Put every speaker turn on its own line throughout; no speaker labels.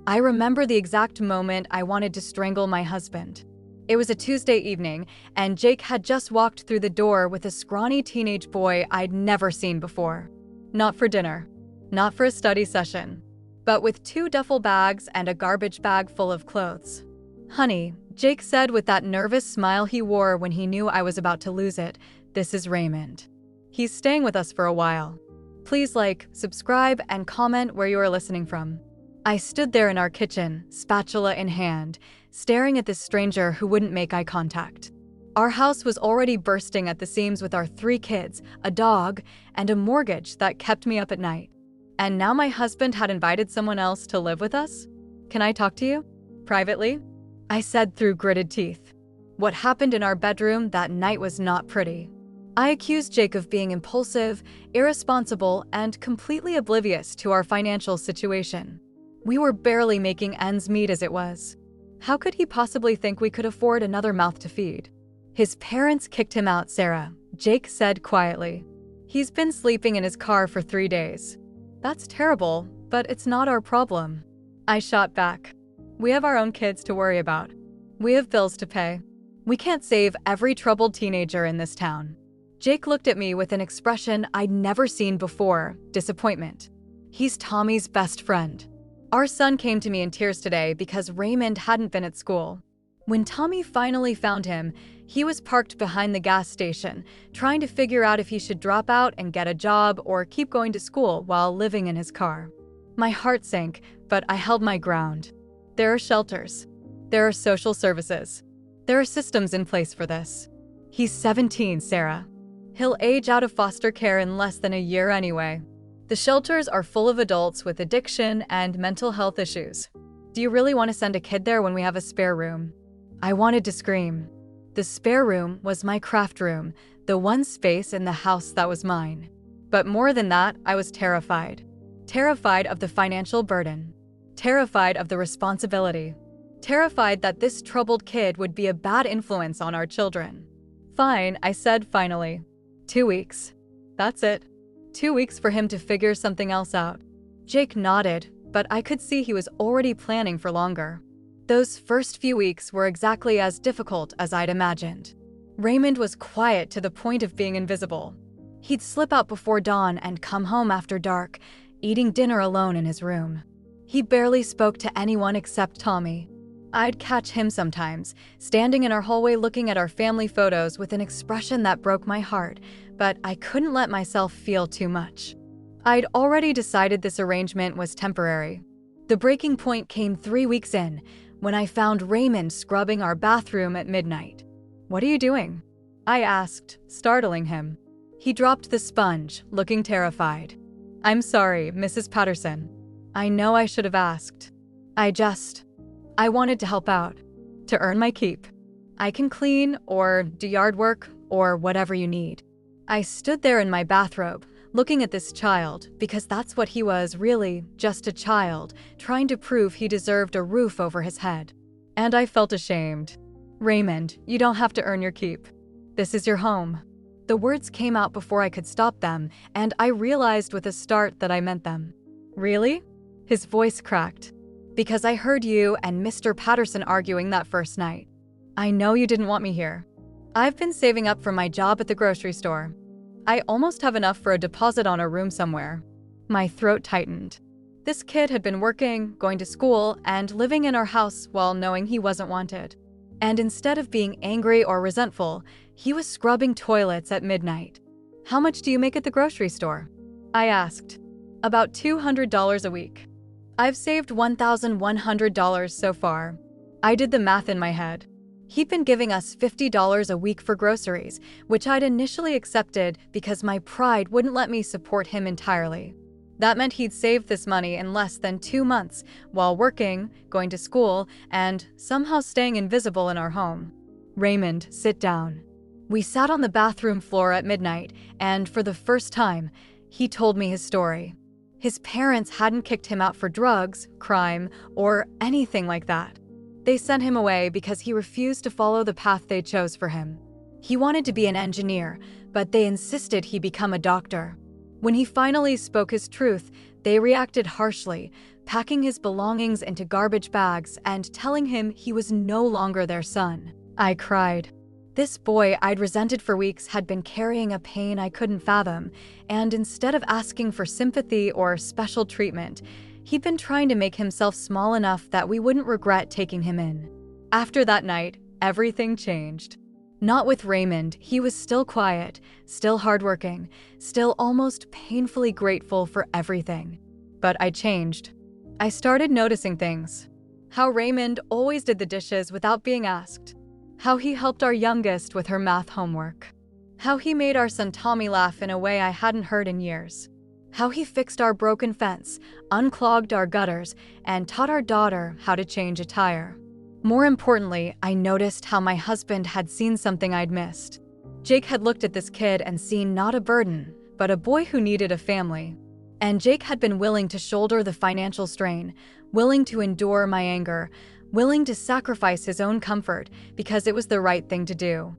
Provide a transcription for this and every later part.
I remember the exact moment I wanted to strangle my husband. It was a Tuesday evening, and Jake had just walked through the door with a scrawny teenage boy I'd never seen before. Not for dinner, not for a study session, but with 2 duffel bags and a garbage bag full of clothes. "Honey," Jake said with that nervous smile he wore when he knew I was about to lose it, "this is Raymond. He's staying with us for a while. Please like, subscribe, and comment where you are listening from." I stood there in our kitchen, spatula in hand, staring at this stranger who wouldn't make eye contact. Our house was already bursting at the seams with our 3 kids, a dog, and a mortgage that kept me up at night. And now my husband had invited someone else to live with us? "Can I talk to you? Privately?" I said through gritted teeth. What happened in our bedroom that night was not pretty. I accused Jake of being impulsive, irresponsible, and completely oblivious to our financial situation. We were barely making ends meet as it was. How could he possibly think we could afford another mouth to feed? "His parents kicked him out, Sarah," Jake said quietly. "He's been sleeping in his car for 3 days. "That's terrible, but it's not our problem." I shot back. "We have our own kids to worry about. We have bills to pay. We can't save every troubled teenager in this town." Jake looked at me with an expression I'd never seen before, disappointment. "He's Tommy's best friend. Our son came to me in tears today because Raymond hadn't been at school. When Tommy finally found him, he was parked behind the gas station, trying to figure out if he should drop out and get a job or keep going to school while living in his car." My heart sank, but I held my ground. There are shelters. There are social services. There are systems in place for this. He's 17, Sarah. He'll age out of foster care in less than a year anyway. The shelters are full of adults with addiction and mental health issues. Do you really want to send a kid there when we have a spare room? I wanted to scream. The spare room was my craft room, the one space in the house that was mine. But more than that, I was terrified. Terrified of the financial burden. Terrified of the responsibility. Terrified that this troubled kid would be a bad influence on our children. "Fine," I said finally. 2 weeks. That's it. 2 weeks for him to figure something else out. Jake nodded, but I could see he was already planning for longer. Those first few weeks were exactly as difficult as I'd imagined. Raymond was quiet to the point of being invisible. He'd slip out before dawn and come home after dark, eating dinner alone in his room. He barely spoke to anyone except Tommy. I'd catch him sometimes, standing in our hallway looking at our family photos with an expression that broke my heart, but I couldn't let myself feel too much. I'd already decided this arrangement was temporary. The breaking point came 3 weeks in, when I found Raymond scrubbing our bathroom at midnight. "What are you doing?" I asked, startling him. He dropped the sponge, looking terrified. "I'm sorry, Mrs. Patterson. I know I should have asked. I wanted to help out, to earn my keep. I can clean or do yard work or whatever you need." I stood there in my bathrobe, looking at this child, because that's what he was really, just a child, trying to prove he deserved a roof over his head. And I felt ashamed. "Raymond, you don't have to earn your keep. This is your home." The words came out before I could stop them, and I realized with a start that I meant them. "Really?" His voice cracked. "Because I heard you and Mr. Patterson arguing that first night. I know you didn't want me here. I've been saving up for my job at the grocery store. I almost have enough for a deposit on a room somewhere." My throat tightened. This kid had been working, going to school, and living in our house while knowing he wasn't wanted. And instead of being angry or resentful, he was scrubbing toilets at midnight. "How much do you make at the grocery store?" I asked. "About $200 a week. I've saved $1,100 so far." I did the math in my head. He'd been giving us $50 a week for groceries, which I'd initially accepted because my pride wouldn't let me support him entirely. That meant he'd saved this money in less than 2 months while working, going to school, and somehow staying invisible in our home. "Raymond, sit down." We sat on the bathroom floor at midnight, and for the first time, he told me his story. His parents hadn't kicked him out for drugs, crime, or anything like that. They sent him away because he refused to follow the path they chose for him. He wanted to be an engineer, but they insisted he become a doctor. When he finally spoke his truth, they reacted harshly, packing his belongings into garbage bags and telling him he was no longer their son. I cried. This boy I'd resented for weeks had been carrying a pain I couldn't fathom, and instead of asking for sympathy or special treatment, he'd been trying to make himself small enough that we wouldn't regret taking him in. After that night, everything changed. Not with Raymond. He was still quiet, still hardworking, still almost painfully grateful for everything. But I changed. I started noticing things. How Raymond always did the dishes without being asked. How he helped our youngest with her math homework. How he made our son Tommy laugh in a way I hadn't heard in years. How he fixed our broken fence, unclogged our gutters, and taught our daughter how to change a tire. More importantly, I noticed how my husband had seen something I'd missed. Jake had looked at this kid and seen not a burden, but a boy who needed a family. And Jake had been willing to shoulder the financial strain, willing to endure my anger, willing to sacrifice his own comfort because it was the right thing to do.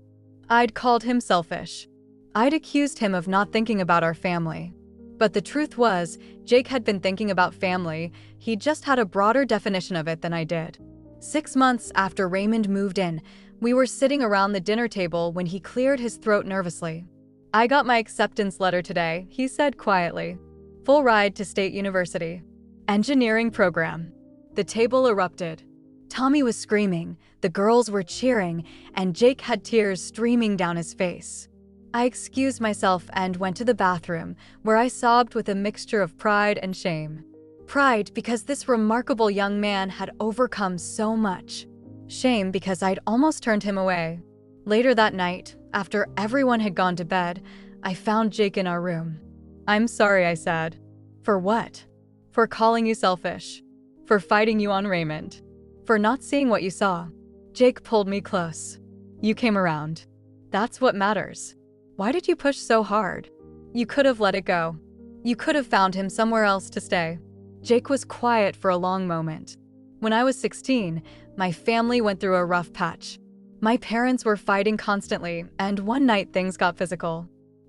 I'd called him selfish. I'd accused him of not thinking about our family. But the truth was, Jake had been thinking about family. He just had a broader definition of it than I did. 6 months after Raymond moved in, we were sitting around the dinner table when he cleared his throat nervously. "I got my acceptance letter today," he said quietly. "Full ride to State University. Engineering program." The table erupted. Tommy was screaming, the girls were cheering, and Jake had tears streaming down his face. I excused myself and went to the bathroom, where I sobbed with a mixture of pride and shame. Pride because this remarkable young man had overcome so much. Shame because I'd almost turned him away. Later that night, after everyone had gone to bed, I found Jake in our room. "I'm sorry," I said. "For what?" "For calling you selfish. For fighting you on Raymond. For not seeing what you saw." Jake pulled me close. "You came around. That's what matters. Why did you push so hard? You could have let it go. You could have found him somewhere else to stay." Jake was quiet for a long moment. "When I was 16, my family went through a rough patch. My parents were fighting constantly, and one night things got physical.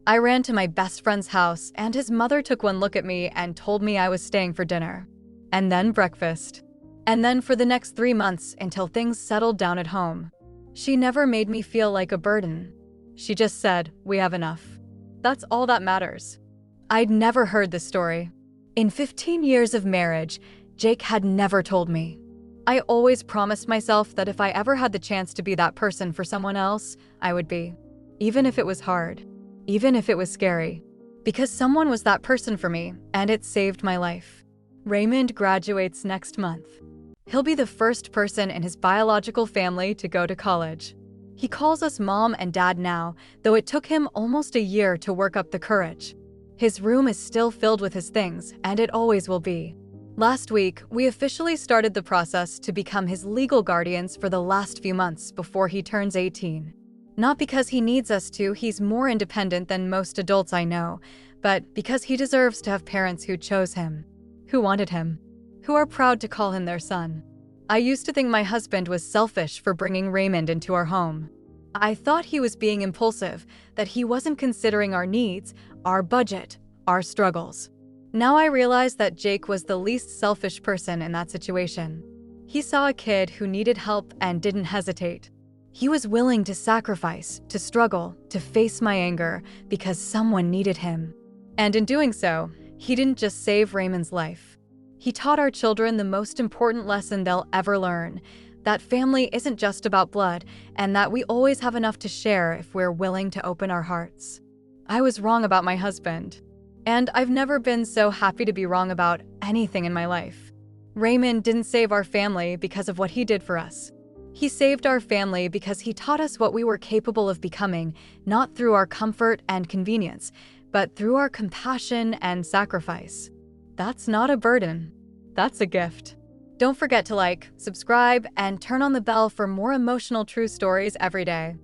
I ran to my best friend's house, and his mother took one look at me and told me I was staying for dinner. And then breakfast. And then for the next 3 months until things settled down at home. She never made me feel like a burden. She just said, 'We have enough.' That's all that matters." I'd never heard this story. In 15 years of marriage, Jake had never told me. I always promised myself that if I ever had the chance to be that person for someone else, I would be. Even if it was hard. Even if it was scary. Because someone was that person for me, and it saved my life. Raymond graduates next month. He'll be the first person in his biological family to go to college. He calls us mom and dad now, though it took him almost a year to work up the courage. His room is still filled with his things, and it always will be. Last week, we officially started the process to become his legal guardians for the last few months before he turns 18. Not because he needs us to, he's more independent than most adults I know, but because he deserves to have parents who chose him, who wanted him, who are proud to call him their son. I used to think my husband was selfish for bringing Raymond into our home. I thought he was being impulsive, that he wasn't considering our needs, our budget, our struggles. Now I realize that Jake was the least selfish person in that situation. He saw a kid who needed help and didn't hesitate. He was willing to sacrifice, to struggle, to face my anger because someone needed him. And in doing so, he didn't just save Raymond's life. He taught our children the most important lesson they'll ever learn, that family isn't just about blood, and that we always have enough to share if we're willing to open our hearts. I was wrong about my husband, and I've never been so happy to be wrong about anything in my life. Raymond didn't save our family because of what he did for us. He saved our family because he taught us what we were capable of becoming, not through our comfort and convenience, but through our compassion and sacrifice. That's not a burden. That's a gift. Don't forget to like, subscribe, and turn on the bell for more emotional true stories every day.